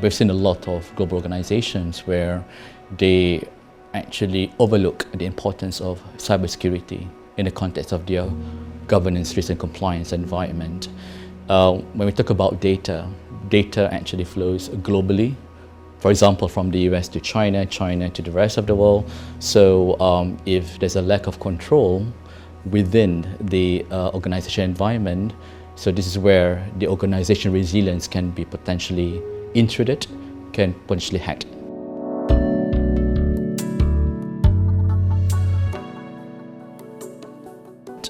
We've seen a lot of global organizations where they actually overlook the importance of cybersecurity in the context of their governance, risk and compliance environment. When we talk about data actually flows globally. For example, from the US to China, China to the rest of the world. So if there's a lack of control within the organization environment, so this is where the organization resilience can be potentially intruded, can potentially hacked.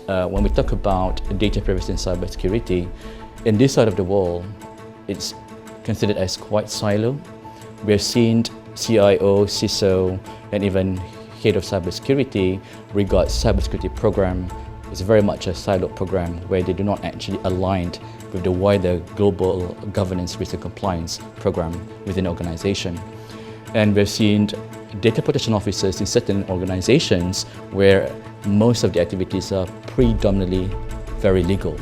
When we talk about data privacy and cybersecurity, in this side of the world, it's considered as quite silo. We have seen CIO, CISO, and even head of cybersecurity regard cybersecurity program as very much a siloed program where they do not actually align with the wider global governance, risk and compliance program within the organization. And we've seen data protection officers in certain organizations where most of the activities are predominantly very legal.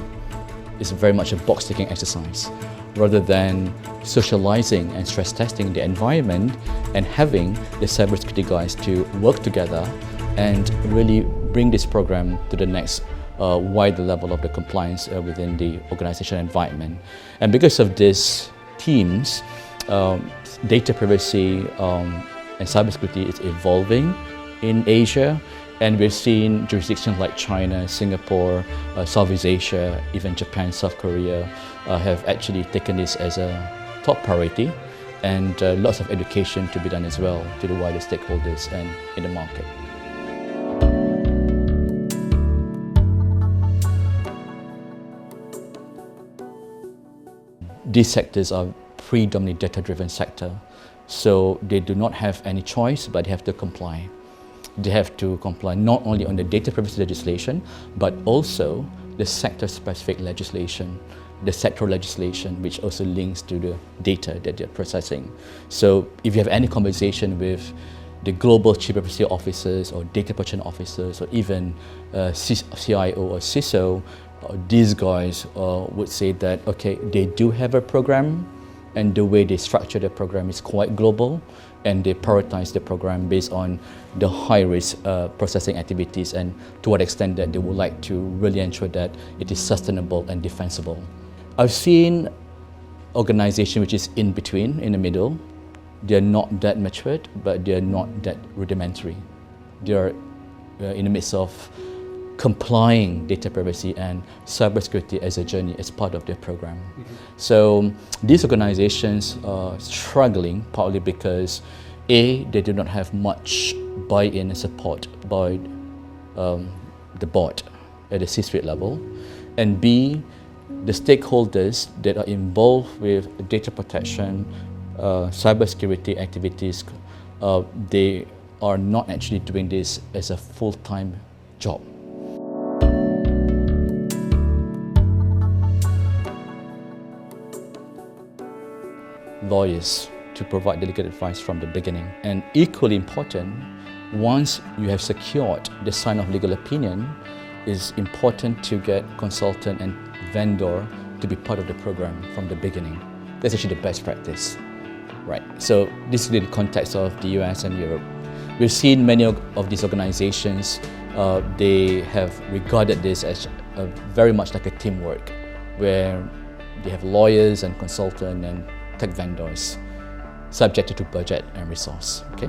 It's very much a box-ticking exercise rather than socializing and stress testing the environment and having the cybersecurity guys to work together and really bring this program to the next wider level of the compliance within the organization environment. And because of these teams, data privacy and cybersecurity is evolving in Asia, and we've seen jurisdictions like China, Singapore, Southeast Asia, even Japan, South Korea have actually taken this as a top priority, and lots of education to be done as well to the wider stakeholders and in the market. These sectors are predominantly data-driven sector, so they do not have any choice, but they have to comply. They have to comply not only on the data privacy legislation, but also the sector-specific legislation, the sectoral legislation, which also links to the data that they're processing. So if you have any conversation with the global chief privacy officers or data protection officers or even CIO or CISO, these guys would say that, okay, they do have a program, and the way they structure the program is quite global, and they prioritize the program based on the high-risk processing activities and to what extent that they would like to really ensure that it is sustainable and defensible. I've seen organizations which is in between, in the middle. They're not that matured, but they're not that rudimentary. They're in the midst of complying data privacy and cybersecurity as a journey, as part of their program. So these organizations are struggling partly because A, they do not have much buy-in and support by the board at the C-suite level, and B, the stakeholders that are involved with data protection, cybersecurity activities, they are not actually doing this as a full-time job. Lawyers to provide legal advice from the beginning. And equally important, once you have secured the sign of legal opinion, it's important to get consultant and vendor to be part of the program from the beginning. That's actually the best practice, right? So this is in the context of the US and Europe. We've seen many of these organizations, they have regarded this as very much like a teamwork, where they have lawyers and consultants and tech vendors subjected to budget and resource. Okay.